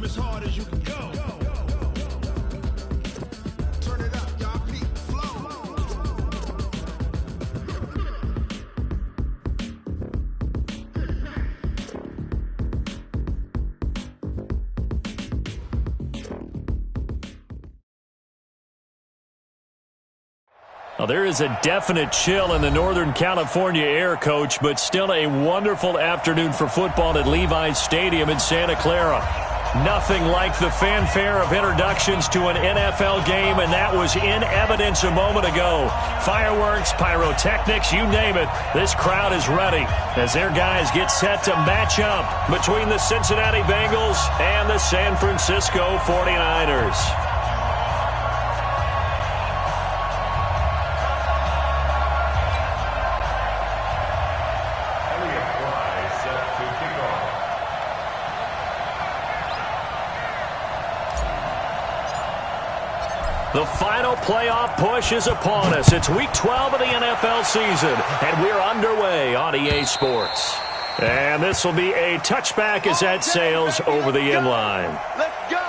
as hard as you can go. Turn it up, y'all. Beat flow. Well, there is a definite chill in the Northern California air, Coach, but still a wonderful afternoon for football at Levi's Stadium in Santa Clara. Nothing like the fanfare of introductions to an NFL game, and that was in evidence a moment ago. Fireworks, pyrotechnics, you name it. This crowd is ready as their guys get set to match up between the Cincinnati Bengals and the San Francisco 49ers. The final playoff push is upon us. It's Week 12 of the NFL season, and we're underway on EA Sports. And this will be a touchback as that sails over the end line. Let's go.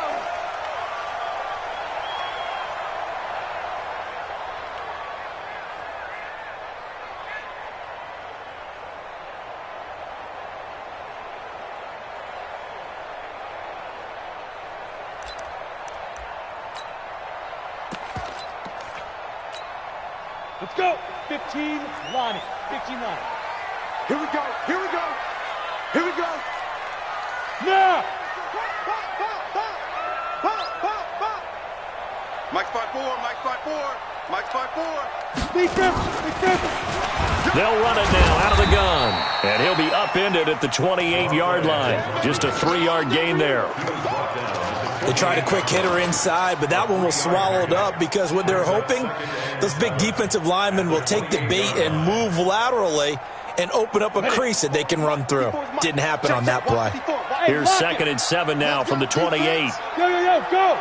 Let's go. 15 line. 15 line. Here we go. Here we go. Here we go. Now. Mike spot 4. Mike spot 4. Mike spot 4. Defense. They'll run it now out of the gun. And he'll be upended at the 28-yard line. Just a 3-yard gain there. They tried a quick hitter inside, but that one was swallowed up because what they're hoping, those big defensive linemen will take the bait and move laterally and open up a crease that they can run through. Didn't happen on that play. Here's 2nd and 7 now from the 28. Go.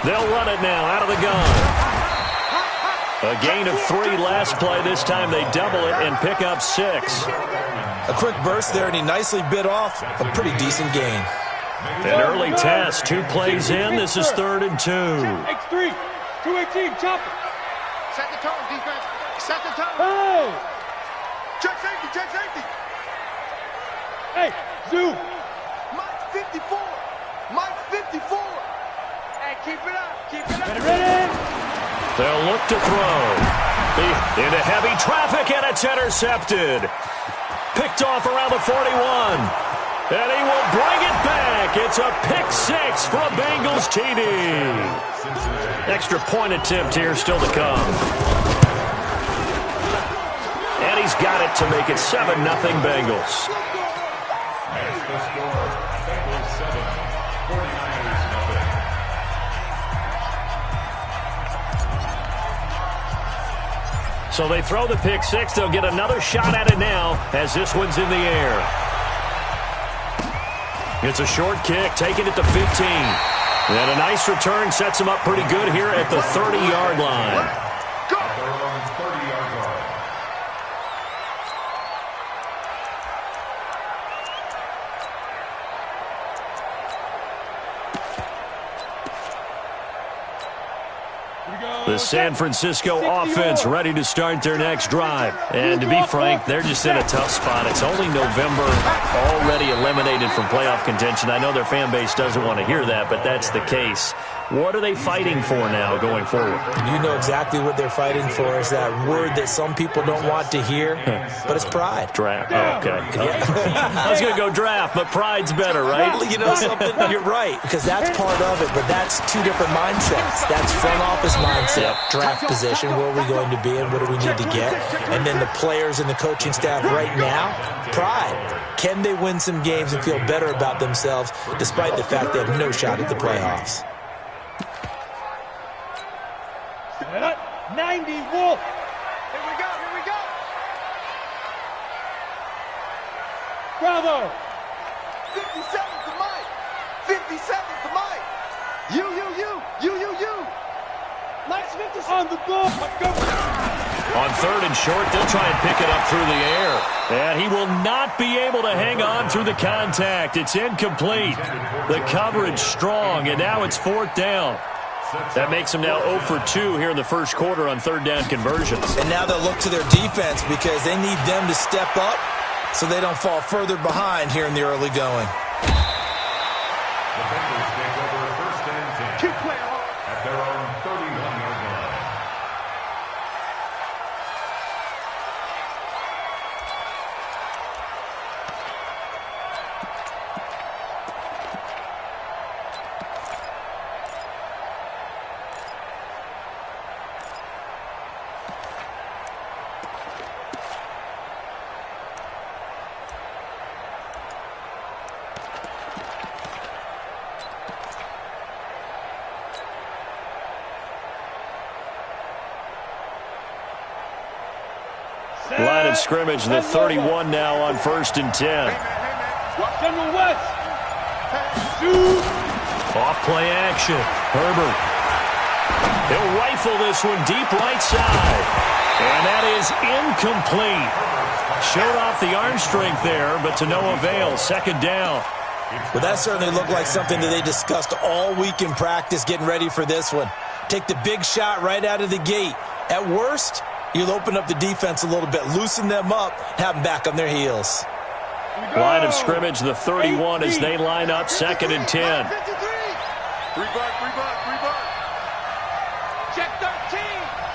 They'll run it now out of the gun. A gain of 3 last play. This time they double it and pick up 6. A quick burst there, and he nicely bit off a pretty decent gain. An early test. 2 plays in. This is 3rd and 2. X3. 218. Chop it. Set the tone, defense. Set the tone. Hey. Check safety. Check safety. Hey. Zoom. Mike 54. Mike 54. Hey, keep it up. Keep it up. Ready. They'll look to throw. Into heavy traffic, and it's intercepted. Picked off around the 41. And he will bring it back. It's a pick 6 for a Bengals TD. Extra point attempt here still to come. And he's got it to make it 7-0 Bengals. So they throw the pick 6. They'll get another shot at it now as this one's in the air. It's a short kick, taking it to 15. And a nice return sets him up pretty good here at the 30-yard line. The San Francisco offense ready to start their next drive. And to be frank, they're just in a tough spot. It's only November, already eliminated from playoff contention. I know their fan base doesn't want to hear that, but that's the case. What are they fighting for now going forward? You know exactly what they're fighting for. Is that word that some people don't want to hear, but it's pride. Draft. Oh, okay. Yeah. I was going to go draft, but pride's better, right? Well, you know something? You're right, because that's part of it, but that's 2 different mindsets. That's front office mindset, draft position, where are we going to be and what do we need to get? And then the players and the coaching staff right now, pride. Can they win some games and feel better about themselves despite the fact they have no shot at the playoffs? 90 Wolf. Here we go. Bravo. 57 to Mike. 57 to Mike. You. Mike's 50 on the ball. Go. On 3rd and short, they'll try and pick it up through the air. And he will not be able to hang on through the contact. It's incomplete. The coverage strong, and now it's 4th down. That makes them now 0 for 2 here in the first quarter on 3rd down conversions. And now they'll look to their defense because they need them to step up so they don't fall further behind here in the early going. The Bengals take over 1st and 10 Keep playing hard. at their own 31-yard line. Line of scrimmage, the 31 now on 1st and 10. General West. Off play action. Herbert. He'll rifle this one deep right side. And that is incomplete. Showed off the arm strength there, but to no avail. 2nd down. Well, that certainly looked like something that they discussed all week in practice getting ready for this one. Take the big shot right out of the gate. At worst, you'll open up the defense a little bit, loosen them up, have them back on their heels. Line of scrimmage, the 31 as they line up 2nd and 10. Rebuck. Check 13.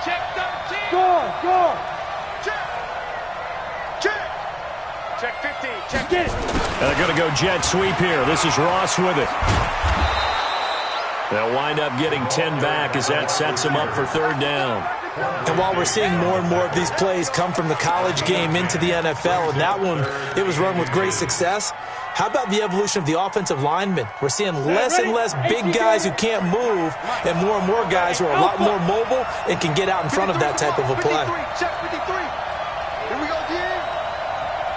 Check 13. Go. Check 15. Check Get it. They're going to go jet sweep here. This is Ross with it. They'll wind up getting 10 back as that sets them up for 3rd down. And while we're seeing more and more of these plays come from the college game into the NFL, and that one, it was run with great success, how about the evolution of the offensive linemen? We're seeing less and less big guys who can't move and more guys who are a lot more mobile and can get out in front of that type of a play. Check 53. Here we go, again.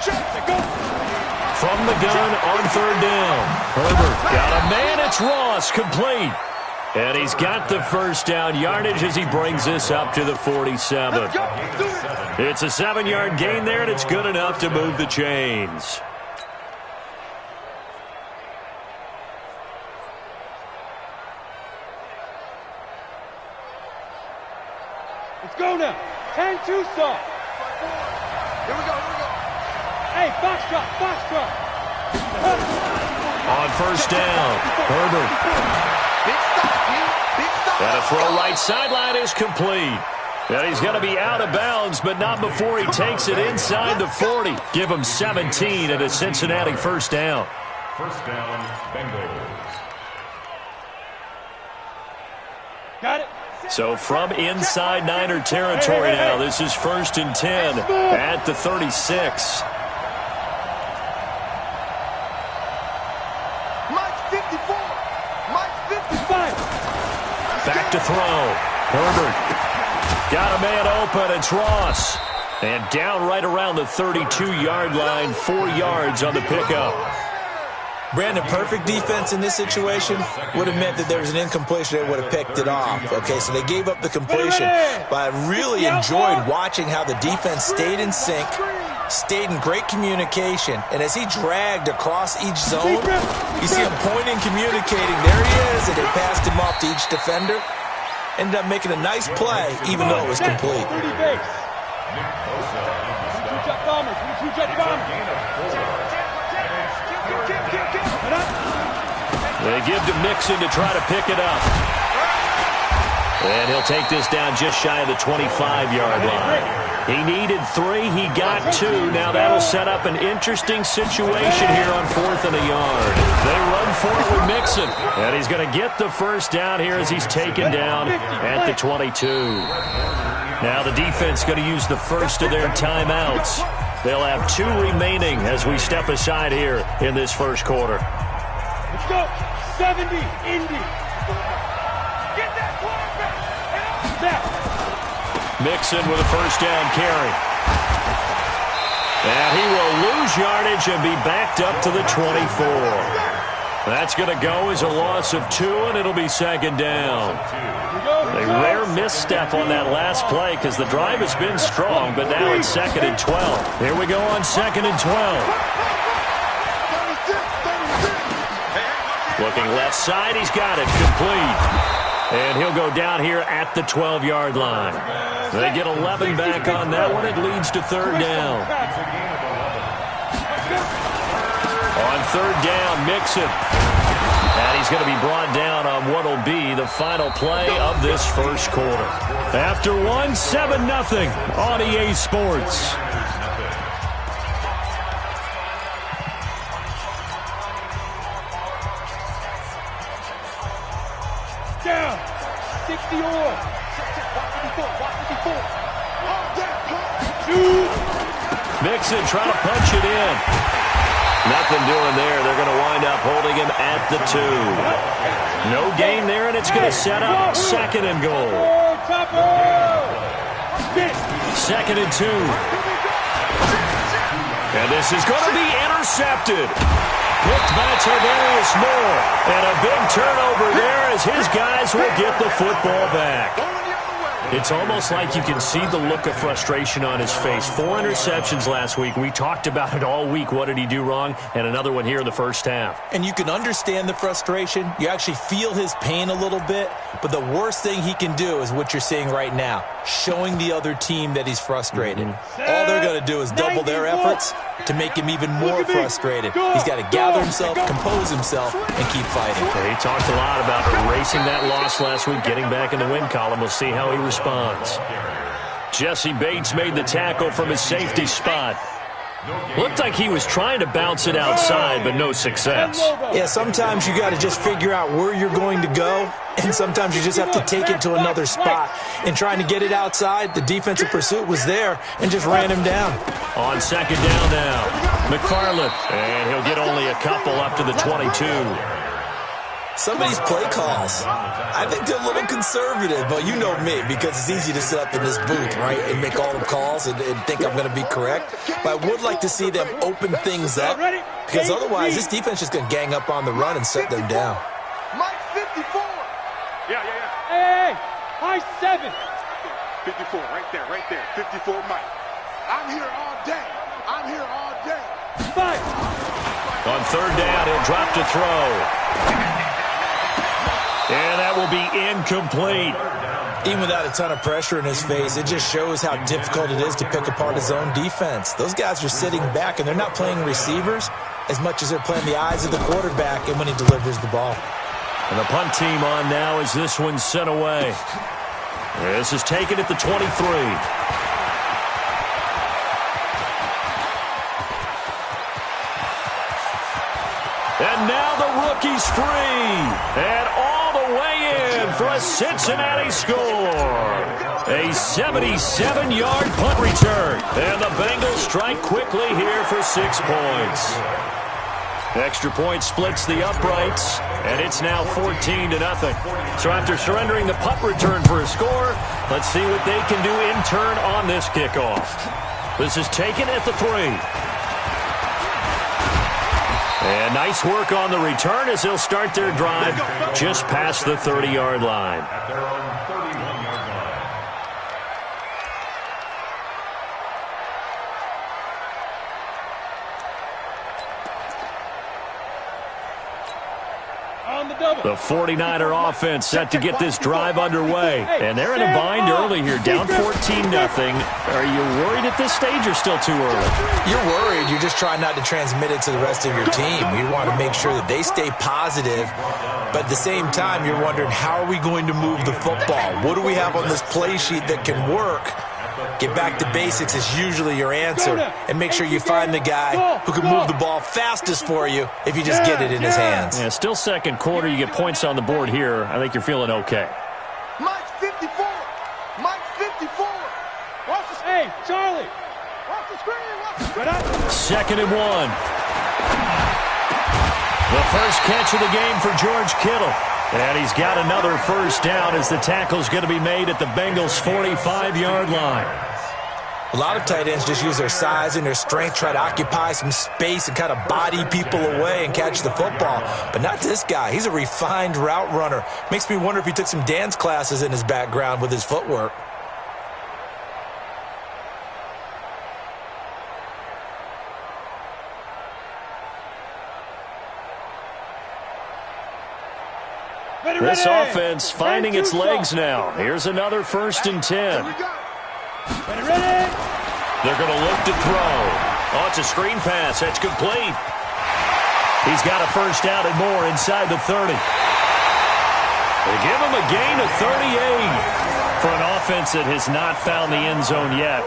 Check. Go. From the gun on 3rd down. Herbert got a man. It's Ross, complete. And he's got the 1st down yardage as he brings this up to the 47. It's a 7-yard gain there, and it's good enough to move the chains. Let's go now. 10-2 start. Here we go. Hey, box drop. On 1st down, Herbert. Big stop. And a throw right sideline is complete. And he's going to be out of bounds, but not before he takes it inside the 40. Give him 17 at a Cincinnati 1st down. 1st down, Bengals. Got it. So from inside Niner territory now, this is 1st and 10 at the 36. Back to throw. Herbert. Got a man open. It's Ross. And down right around the 32-yard line. 4 yards on the pickup. Brandon, perfect defense in this situation would have meant that there was an incompletion. They would have picked it off. Okay, so they gave up the completion. But I really enjoyed watching how the defense stayed in sync, stayed in great communication. And as he dragged across each zone, you see him pointing, communicating. There he is, and they passed him off to each defender. Ended up making a nice play, even though it was complete. They give to Mixon to try to pick it up. And he'll take this down just shy of the 25-yard line. He needed 3. He got 2. Now that'll set up an interesting situation here on 4th and a yard. They run for it with Mixon. And he's going to get the 1st down here as he's taken down at the 22. Now the defense going to use the first of their timeouts. They'll have 2 remaining as we step aside here in this first quarter. Let's go. 70, Indy. Get that quarterback. Mixon with a 1st down carry. And he will lose yardage and be backed up to the 24. That's going to go as a loss of 2, and it'll be second down. A rare misstep on that last play because the drive has been strong, but now it's 2nd and 12. Here we go on 2nd and 12. Looking left side, he's got it, complete. And he'll go down here at the 12-yard line. They get 11 back on that one. It leads to 3rd down. On 3rd down, Mixon. And he's going to be brought down on what will be the final play of this first quarter. After one, 7-0 on EA Sports. Down. 60 or. Mixon trying to punch it in. Nothing doing there. They're going to wind up holding him at the 2. No gain there, and it's going to set up 2nd and goal. 2nd and 2. And this is going to be intercepted. Picked by Tavarius Moore. And a big turnover there as his guys will get the football back. It's almost like you can see the look of frustration on his face. 4 interceptions last week. We talked about it all week. What did he do wrong? And another one here in the first half. And you can understand the frustration. You actually feel his pain a little bit. But the worst thing he can do is what you're seeing right now, showing the other team that he's frustrated. All they're going to do is double their efforts to make him even more frustrated. He's got to gather himself, compose himself, and keep fighting. He talked a lot about erasing that loss last week, getting back in the win column. We'll see how he responds. Jesse Bates made the tackle from his safety spot. Looked like he was trying to bounce it outside, but no success. Yeah, sometimes you got to just figure out where you're going to go, and sometimes you just have to take it to another spot. And trying to get it outside, the defensive pursuit was there and just ran him down. On 2nd down now, McFarland, and he'll get only a couple up to the 22. Some of these play calls, I think they're a little conservative, but you know me, because it's easy to sit up in this booth, right, and make all the calls and think I'm going to be correct. But I would like to see them open things up, because otherwise this defense is going to gang up on the run and shut them down. Mike 54. Yeah. Hey, high 7. 54, right there. 54, Mike. I'm here all day. 5. On 3rd down, he'll drop to throw. And that will be incomplete. Even without a ton of pressure in his face, it just shows how difficult it is to pick apart his own defense. Those guys are sitting back, and they're not playing receivers as much as they're playing the eyes of the quarterback and when he delivers the ball. And the punt team on now as this one's sent away. This is taken at the 23. And now the rookie's free. And all the way in for a Cincinnati score. A 77-yard punt return. And the Bengals strike quickly here for 6 points. The extra point splits the uprights, and it's now 14-0. So after surrendering the punt return for a score, let's see what they can do in turn on this kickoff. This is taken at the 3. And nice work on the return as they'll start their drive just past the 30-yard line. At their own 31-yard line. The 49er offense set to get this drive underway. And they're in a bind early here, down 14-0. Are you worried at this stage or still too early? You're worried. You're just trying not to transmit it to the rest of your team. You want to make sure that they stay positive. But at the same time, you're wondering, how are we going to move the football? What do we have on this play sheet that can work? Get back to basics is usually your answer. And make sure you find the guy who can move the ball fastest for you if you just get it in his hands. Yeah, still second quarter. You get points on the board here. I think you're feeling okay. Mike 54. Mike 54. Watch this. Hey, Charlie. Watch the screen. 2nd and 1. The first catch of the game for George Kittle. And he's got another first down as the tackle's going to be made at the Bengals' 45-yard line. A lot of tight ends just use their size and their strength, try to occupy some space and kind of body people away and catch the football. But not this guy. He's a refined route runner. Makes me wonder if he took some dance classes in his background with his footwork. This offense finding its legs now. Here's another 1st and 10. They're going to look to throw. Oh, it's a screen pass. That's complete. He's got a first down and more inside the 30. They give him a gain of 38. For an offense that has not found the end zone yet,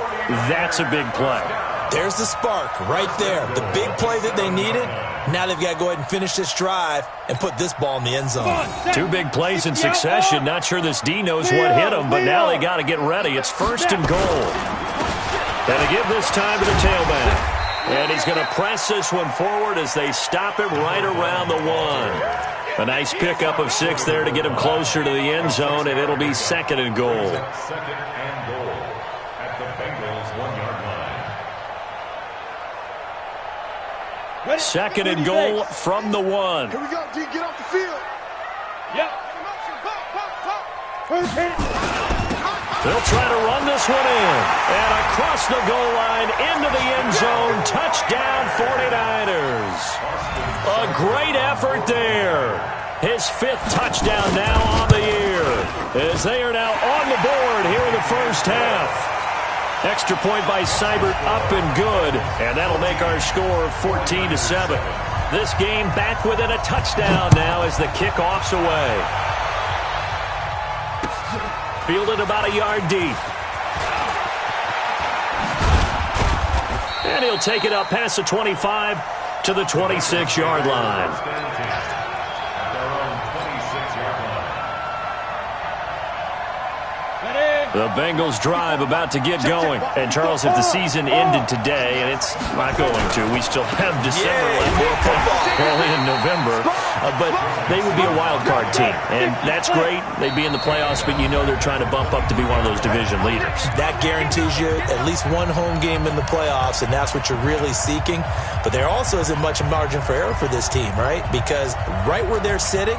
that's a big play. There's the spark right there. The big play that they needed. Now they've got to go ahead and finish this drive and put this ball in the end zone. 2 big plays in succession. Not sure this D knows what hit him, but now they got to get ready. It's 1st and goal. And they give this time to the tailback. And he's going to press this one forward as they stop him right around the 1. A nice pickup of 6 there to get him closer to the end zone, and it'll be 2nd and goal. 2nd and goal at the Bengals 1-yard line. 2nd and goal from the 1. Here we go, D. Get off the field. Yep. They'll try to run this one in. And across the goal line into the end zone. Touchdown 49ers. A great effort there. His 5th touchdown now on the year. As they are now on the board here in the first half. Extra point by Seibert up and good. And that'll make our score 14-7. This game back within a touchdown now as the kickoff's away. Fielded about a yard deep. And he'll take it up past the 25 to the 26-yard line. The Bengals drive about to get going. And, Charles, if the season ended today, and it's not going to, we still have December left, early in November, but they would be a wild card team. And that's great. They'd be in the playoffs, but you know they're trying to bump up to be one of those division leaders. That guarantees you at least one home game in the playoffs, and that's what you're really seeking. But there also isn't much margin for error for this team, right? Because right where they're sitting,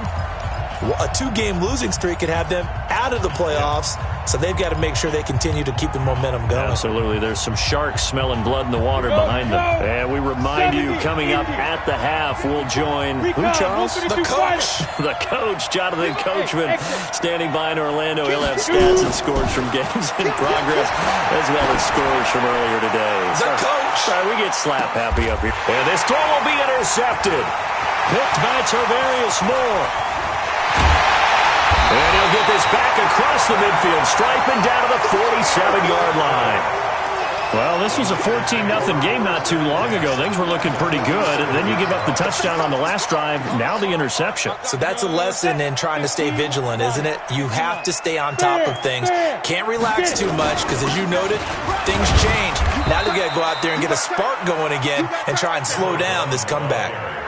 a 2-game losing streak could have them out of the playoffs, so they've got to make sure they continue to keep the momentum going. Absolutely. There's some sharks smelling blood in the water behind them. And we remind you, coming up at the half, we'll join, who, Charles? The coach. The coach, Jonathan Coachman, standing by in Orlando. He'll have stats and scores from games in progress, as well as scores from earlier today. The coach. Sorry, we get slap happy up here. And this throw will be intercepted. Picked by Tarvarius Moore. And he'll get this back across the midfield stripe and down to the 47-yard line. Well, this was a 14-0 game not too long ago. Things were looking pretty good. And then you give up the touchdown on the last drive. Now the interception. So that's a lesson in trying to stay vigilant, isn't it? You have to stay on top of things. Can't relax too much because, as you noted, things change. Now they've got to go out there and get a spark going again and try and slow down this comeback.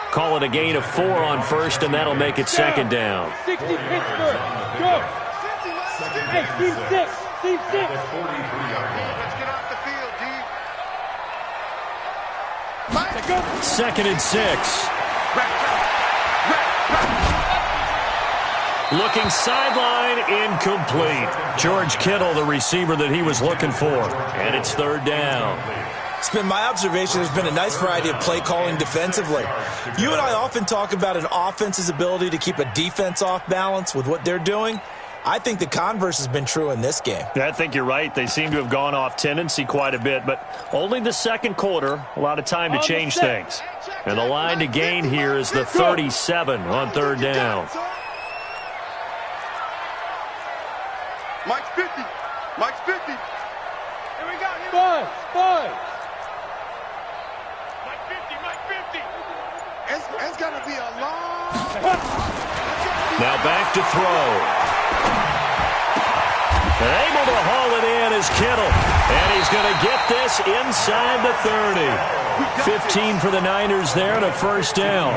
Call it a gain of 4 on first, and that'll make it 2nd down. 60 Pittsburgh. Go. Hey, team 6. Team 6. Let's get off the field, D. 2nd and 6. Looking sideline, incomplete. George Kittle, the receiver that he was looking for. And it's 3rd down. It's been my observation there's been a nice variety of play calling defensively. You and I often talk about an offense's ability to keep a defense off balance with what they're doing. I think the converse has been true in this game. I think you're right. They seem to have gone off tendency quite a bit, but only the 2nd quarter, a lot of time to change things. And the line to gain here is the 37 on 3rd down. Mike's 50. Mike's 50. Here we go. 5. It's going to be a long... Now back to throw. And able to haul it in is Kittle. And he's going to get this inside the 30. 15 for the Niners there and a 1st down.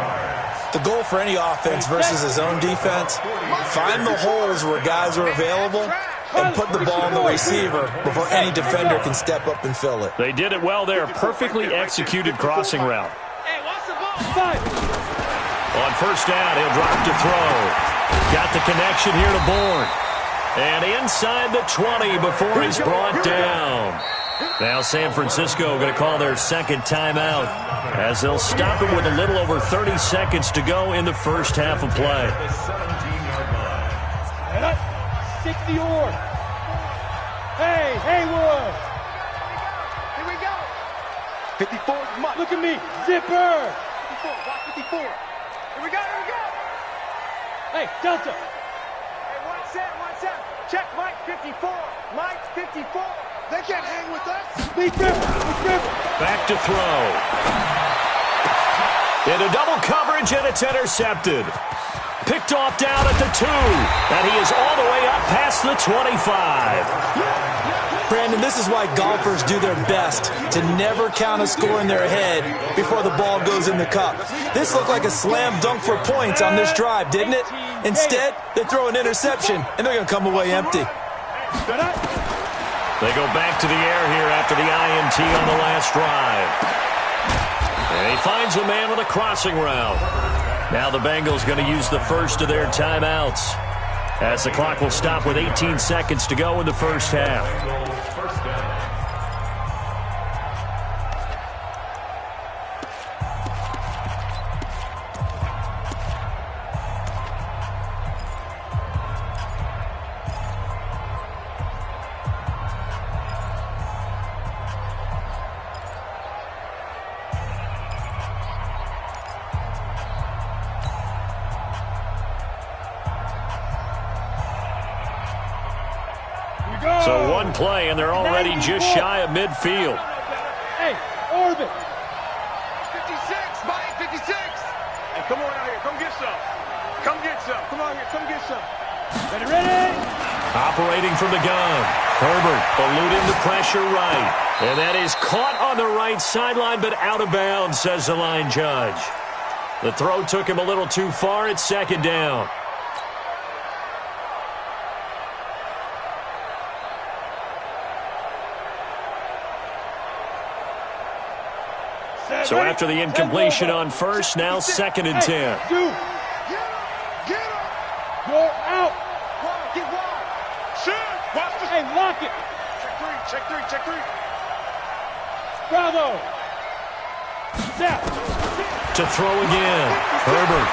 The goal for any offense versus his own defense, find the holes where guys are available and put the ball on the receiver before any defender can step up and fill it. They did it well there. Perfectly executed crossing route. Hey, watch the ball. On first down, he'll drop to throw. Got the connection here to Bourne. And inside the 20 before he's brought down. Now San Francisco going to call their second timeout as they'll stop him with a little over 30 seconds to go in the first half of play. 60 or. Hey, Haywood. Here we go. 54 is much. Look at me. Zipper. 54, watch 54. Here we go, here we go. Hey, Delta. Hey, one set. Check Mike 54. Mike 54. They can't hang with us. Lead River. Back to throw. Into double coverage, and it's intercepted. Picked off down at the 2. And he is all the way up past the 25. Brandon, this is why golfers do their best to never count a score in their head before the ball goes in the cup. This looked like a slam dunk for points on this drive, didn't it? Instead, they throw an interception, and they're going to come away empty. They go back to the air here after the INT on the last drive. And he finds a man with a crossing route. Now the Bengals going to use the first of their timeouts, as the clock will stop with 18 seconds to go in the first half. So one play, and they're already just shy of midfield. Hey, Orbit. 56, Mike 56. Hey, come on out here. Come get some. Come get some. Come on here. Come get some. Ready? Operating from the gun. Herbert eluding the pressure right. And that is caught on the right sideline, but out of bounds, says the line judge. The throw took him a little too far. It's second down. So after the incompletion on first, now second and 10. Get him. Go out. Get wide. Shoot. Watch this. Hey, lock it. Check three. Bravo. Snap. To throw again. Herbert.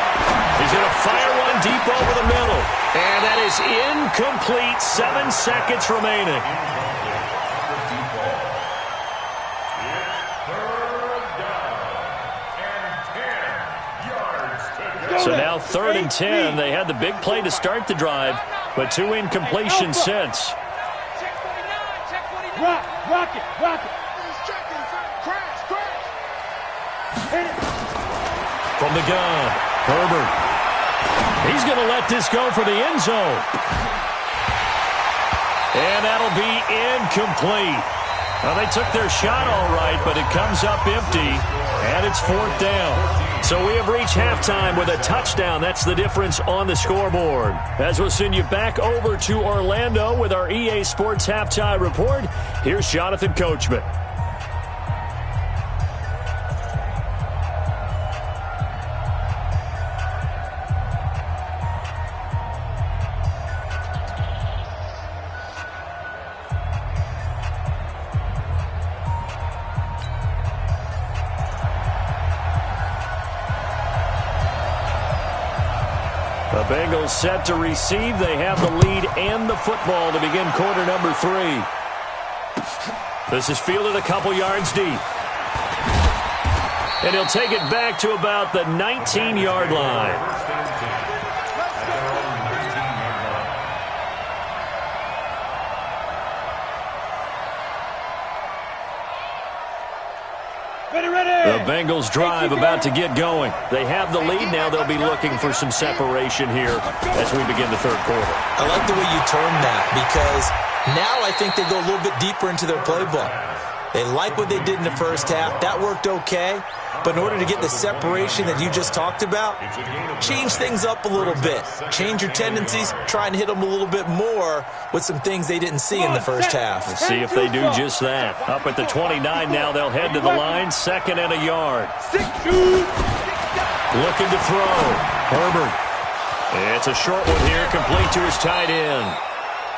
He's going to fire one deep over the middle. And that is incomplete. 7 seconds remaining. So now 3rd and 10. They had the big play to start the drive, but 2 incompletions since. Rock it. Crash. Hit it. From the gun, Herbert. He's going to let this go for the end zone. And that'll be incomplete. Well, they took their shot all right, but it comes up empty, and it's 4th down. So we have reached halftime with a touchdown. That's the difference on the scoreboard. As we'll send you back over to Orlando with our EA Sports Halftime Report, here's Jonathan Coachman. The Bengals set to receive. They have the lead and the football to begin quarter number 3. This is fielded a couple yards deep. And he'll take it back to about the 19-yard line. The Bengals drive about to get going. They have the lead. Now they'll be looking for some separation here as we begin the 3rd quarter. I like the way you term that, because now I think they go a little bit deeper into their playbook. They like what they did in the first half. That worked okay. But in order to get the separation that you just talked about, change things up a little bit. Change your tendencies. Try and hit them a little bit more with some things they didn't see in the first half. Let's see if they do just that. Up at the 29 now, they'll head to the line. 2nd and a yard. Looking to throw. Herbert. It's a short one here, complete to his tight end.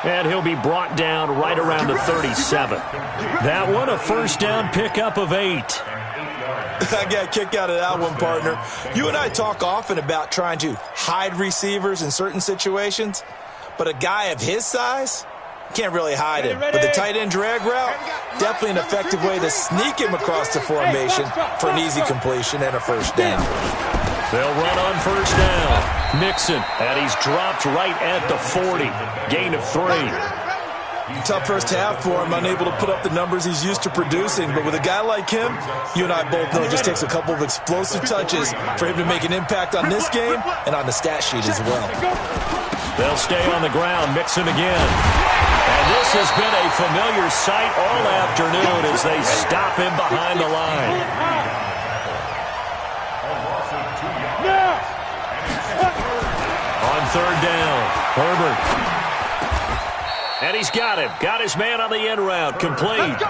And he'll be brought down right around the 37. That one, a first down pickup of 8. I got a kick out of that one, partner. You and I talk often about trying to hide receivers in certain situations, but a guy of his size can't really hide him. But the tight end drag route, definitely an effective way to sneak him across the formation for an easy completion and a first down. They'll run on first down. Mixon, and he's dropped right at the 40. Gain of 3. Tough first half for him, unable to put up the numbers he's used to producing. But with a guy like him, you and I both know it just takes a couple of explosive touches for him to make an impact on this game and on the stat sheet as well. They'll stay on the ground. Mixon again. And this has been a familiar sight all afternoon as they stop him behind the line. On third down, Herbert. And he's got him. Got his man on the end route. Complete.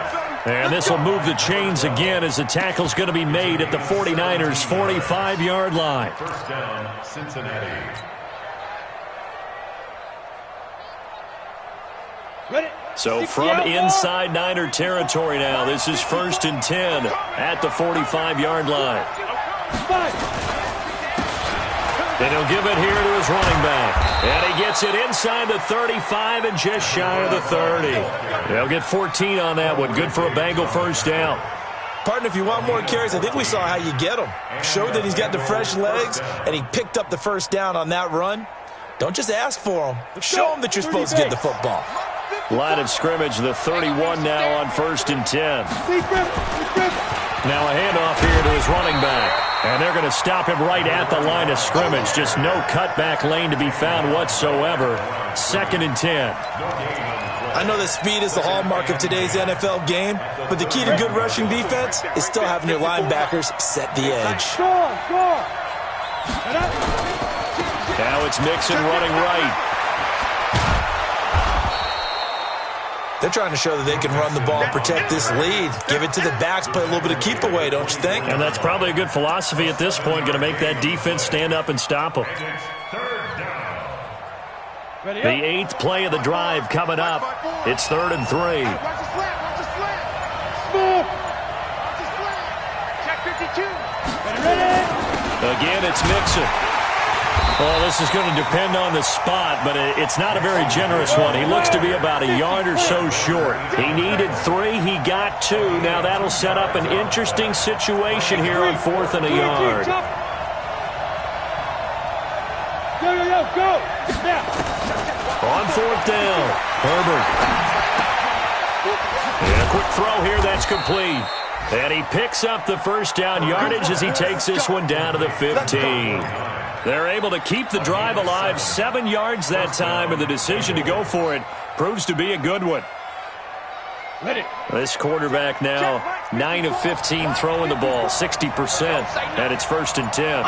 And this will move the chains again as the tackle's going to be made at the 49ers' 45-yard line. First down, Cincinnati. So from inside Niner territory now, this is 1st and 10 at the 45-yard line. And he'll give it here to his running back. And he gets it inside the 35 and just shy of the 30. They'll get 14 on that one. Good for a Bengal first down. Partner, if you want more carries, I think we saw how you get them. Showed that he's got the fresh legs, and he picked up the first down on that run. Don't just ask for them. Show them that you're supposed to get the football. Line of scrimmage, the 31 now on 1st and 10. Now a handoff here to his running back. And they're going to stop him right at the line of scrimmage. Just no cutback lane to be found whatsoever. 2nd and 10. I know that speed is the hallmark of today's NFL game, but the key to good rushing defense is still having your linebackers set the edge. Now it's Mixon running right. They're trying to show that they can run the ball and protect this lead. Give it to the backs, play a little bit of keep away, don't you think? And that's probably a good philosophy at this point, going to make that defense stand up and stop them. The 8th play of the drive coming up. It's 3rd and 3. Again, it's Mixon. Well, this is going to depend on the spot, but it's not a very generous one. He looks to be about a yard or so short. He needed 3. He got 2. Now that'll set up an interesting situation here on 4th and a yard. Go. On 4th down, Herbert. And a quick throw here, that's complete. And he picks up the first down yardage as he takes this one down to the 15. They're able to keep the drive alive, 7 yards that time, and the decision to go for it proves to be a good one. This quarterback now 9 of 15 throwing the ball, 60%, and it's 1st and 10.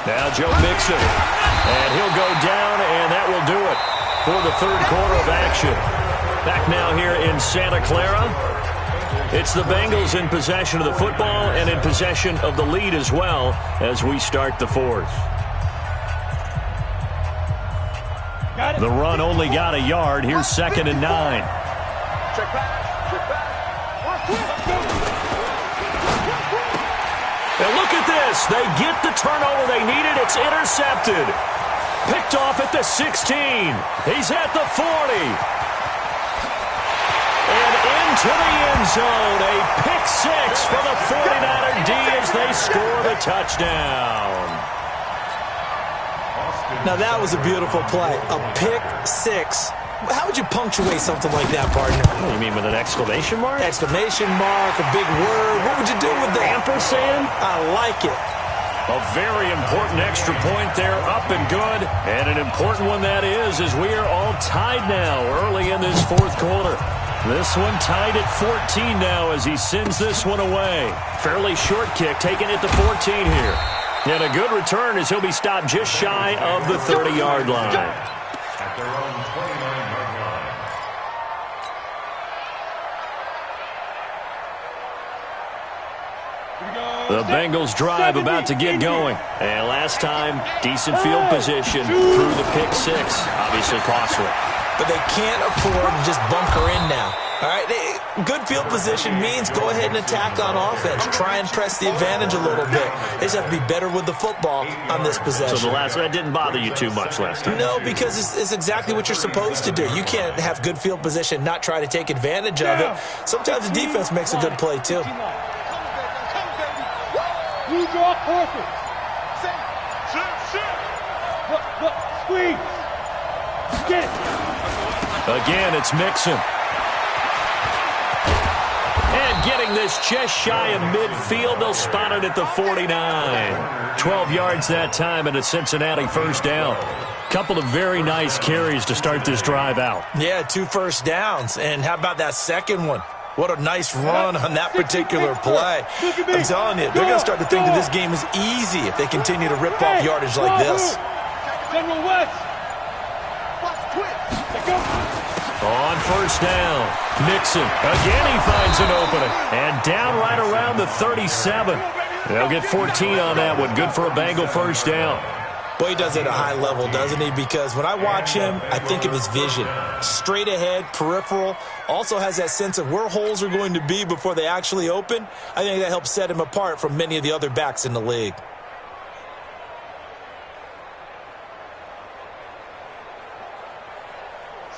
Now Joe Mixon, and he'll go down, and that will do it for the 3rd quarter of action. Back now here in Santa Clara. It's the Bengals in possession of the football and in possession of the lead as well as we start the 4th. The run only got a yard. Here's 2nd and 9. Check back. And look at this. They get the turnover they needed. It's intercepted. Picked off at the 16. He's at the 40. And into the end zone, a pick 6 for the 49er D as they score the touchdown. Now that was a beautiful play, a pick 6. How would you punctuate something like that, partner? What do you mean, with an exclamation mark? Exclamation mark, a big word. What would you do with that? Ampersand? I like it. A very important extra point there, up and good. And an important one that is, as we are all tied now early in this fourth quarter. This one tied at 14 now as he sends this one away. Fairly short kick, taking it to 14 here. And a good return as he'll be stopped just shy of the 30-yard line. At their own 29-yard line. The Bengals drive about to get going. And last time, decent field position through the pick six. Obviously costly. But they can't afford to just bunker in now. All right, good field position means go ahead and attack on offense. Try and press the advantage a little bit. They just have to be better with the football on this possession. So that didn't bother you too much last time? No, because it's exactly what you're supposed to do. You can't have good field position, not try to take advantage of it. Sometimes the defense makes a good play, too. You draw perfect. Look, squeeze. Get it. Again, it's Mixon. And getting this just shy of midfield, they'll spot it at the 49. 12 yards that time and a Cincinnati first down. Couple of very nice carries to start this drive out. Yeah, 2 first downs. And how about that second one? What a nice run on that particular play. I'm telling you, they're going to start to think that this game is easy if they continue to rip off yardage like this. General West. On first down, Mixon. Again, he finds an opening. And down right around the 37. They'll get 14 on that one. Good for a Bengal first down. Boy, he does it at a high level, doesn't he? Because when I watch him, I think of his vision. Straight ahead, peripheral. Also has that sense of where holes are going to be before they actually open. I think that helps set him apart from many of the other backs in the league.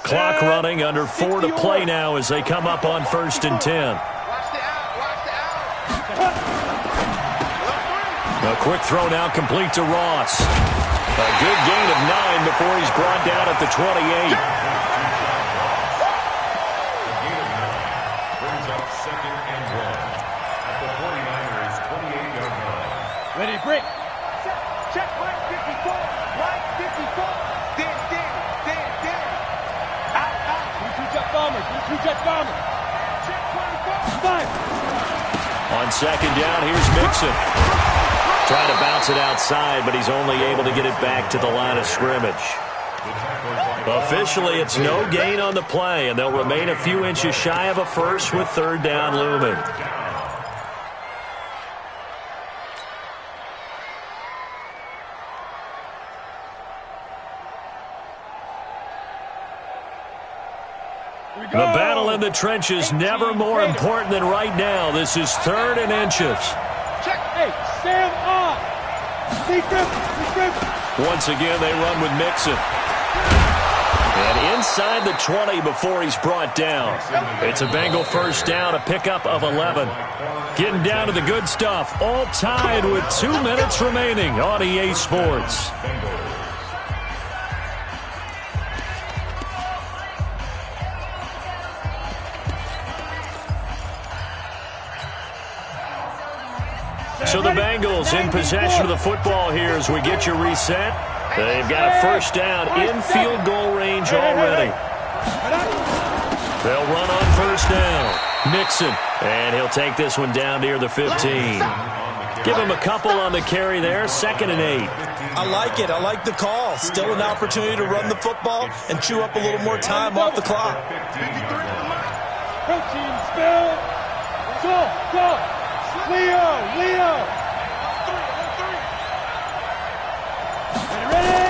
Clock running, under 4 to play now as they come up on 1st and 10. A quick throw now complete to Ross. A good gain of 9 before he's brought down at the 28. Brings up 2nd and 1 at the 49ers' 28-yard line. Ready, break. Check right 54. Right 54. Dan. Out. Two-check bombers. Check 24. Five. On 2nd down, here's Mixon. Trying to bounce it outside, but he's only able to get it back to the line of scrimmage. Officially, it's no gain on the play, and they'll remain a few inches shy of a first with 3rd down looming. The battle in the trenches, never more important than right now. This is 3rd and inches. Check. Hey, stand up. Defense. Once again, they run with Mixon. And inside the 20 before he's brought down. It's a Bengal first down, a pickup of 11. Getting down to the good stuff. All tied with 2 minutes remaining on EA Sports. So the Bengals in possession of the football here as we get you reset. They've got a first down in field goal range already. They'll run on first down. Mixon, and he'll take this one down near the 15. Give him a couple on the carry there, 2nd and 8. I like it. I like the call. Still an opportunity to run the football and chew up a little more time off the clock. Protein spill. Go. Leo. Ready?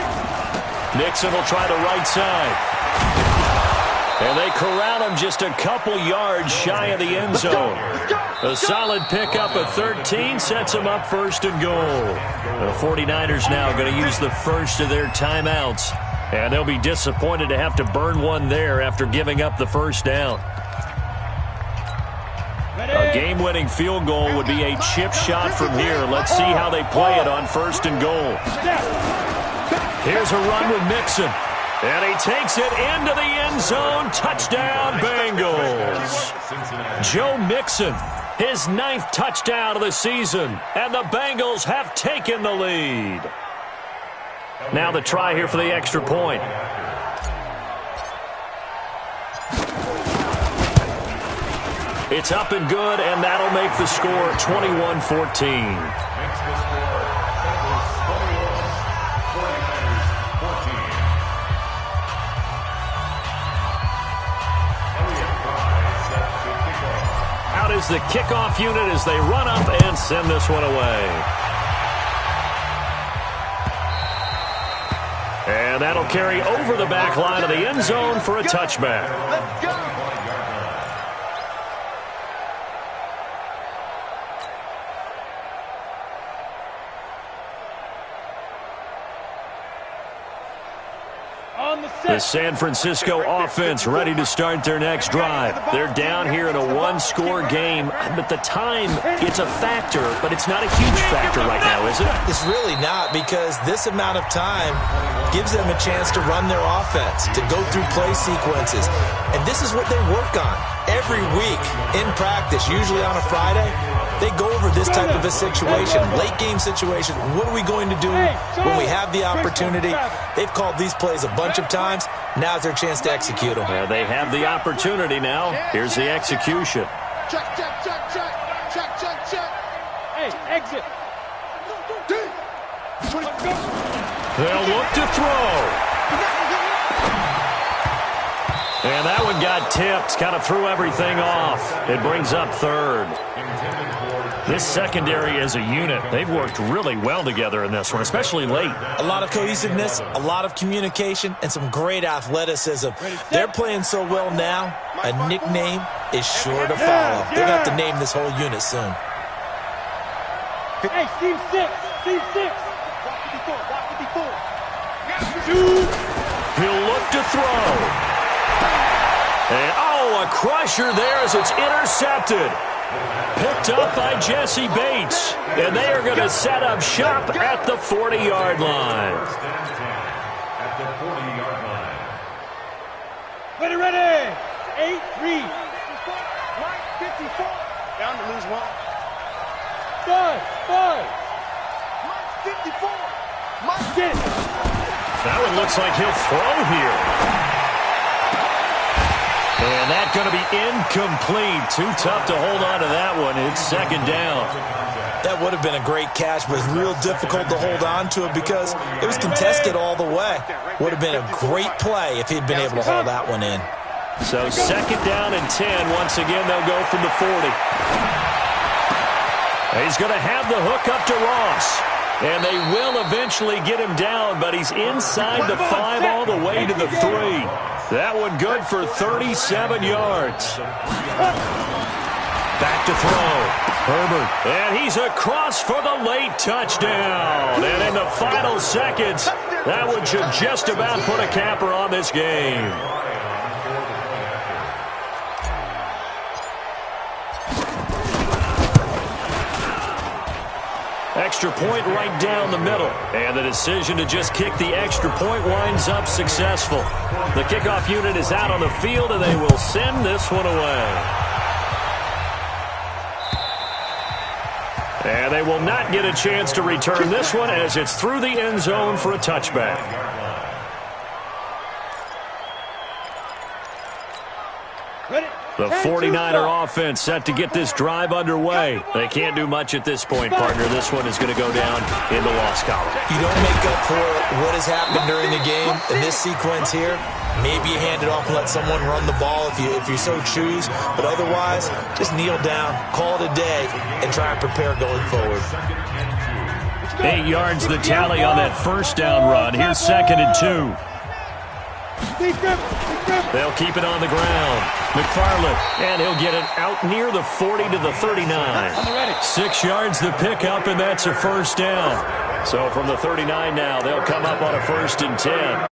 Nixon will try the right side. And they corral him just a couple yards shy of the end zone. A solid pickup of 13 sets him up 1st and goal. The 49ers now going to use the first of their timeouts. And they'll be disappointed to have to burn one there after giving up the first down. A game-winning field goal would be a chip shot from here. Let's see how they play it on 1st and goal. Here's a run with Mixon. And he takes it into the end zone. Touchdown, Bengals. Joe Mixon His 9th touchdown of the season, and the Bengals have taken the lead. Now the try here for the extra point. It's up and good, and that'll make the score 21-14. Out is the kickoff unit as they run up and send this one away. And that'll carry over the back line of the end zone for a touchback. Let's go. The San Francisco offense ready to start their next drive. They're down here in a one-score game, but the time, it's a factor, but it's not a huge factor right now, is it? It's really not, because this amount of time gives them a chance to run their offense, to go through play sequences. And this is what they work on every week in practice, usually on a Friday. They go over this type of a situation, late game situation. What are we going to do when we have the opportunity? They've called these plays a bunch of times. Now's their chance to execute them. Yeah, they have the opportunity now. Here's the execution. Check, check, check, check. Check, check, check. Hey, exit. They'll look to throw. And that one got tipped, kind of threw everything off. It brings up third. This secondary as a unit, they've worked really well together in this one, especially late. A lot of cohesiveness, a lot of communication, and some great athleticism. They're playing so well now, a nickname is sure to follow. They're going to have to name this whole unit soon. Hey, team 6. Team 6. He'll look to throw. And, oh, a crusher there as it's intercepted. Picked up by Jesse Bates. And they are going to set up shop at the 40-yard line. At the 40-yard line. Ready, ready. 8-3. Mike, 54. Down to lose one. 5. Mike, 54. Mike, Get it. That one looks like he'll throw here. And that's going to be incomplete. Too tough to hold on to that one. It's second down. That would have been a great catch, but it's real difficult to hold on to it because it was contested all the way. Would have been a great play if he'd been able to hold that one in. So second down and 10. Once again, they'll go from the 40. He's going to have the hook up to Ross. And they will eventually get him down, but he's inside the 5 all the way to the 3. That one good for 37 yards. Back to throw. Herbert. And he's across for the late touchdown. And in the final seconds, that one should just about put a capper on this game. Extra point right down the middle. And the decision to just kick the extra point winds up successful. The kickoff unit is out on the field, and they will send this one away. And they will not get a chance to return this one as it's through the end zone for a touchback. The 49er offense set to get this drive underway. They can't do much at this point, partner. This one is going to go down in the loss column. You don't make up for what has happened during the game in this sequence here. Maybe you hand it off and let someone run the ball if you so choose. But otherwise, just kneel down, call it a day, and try and prepare going forward. 8 yards the tally on that first down run. Here's second and 2. They'll keep it on the ground. McFarland, and he'll get it out near the 40 to the 39. 6 yards the pickup, and that's a first down. So from the 39 now, they'll come up on a 1st and 10.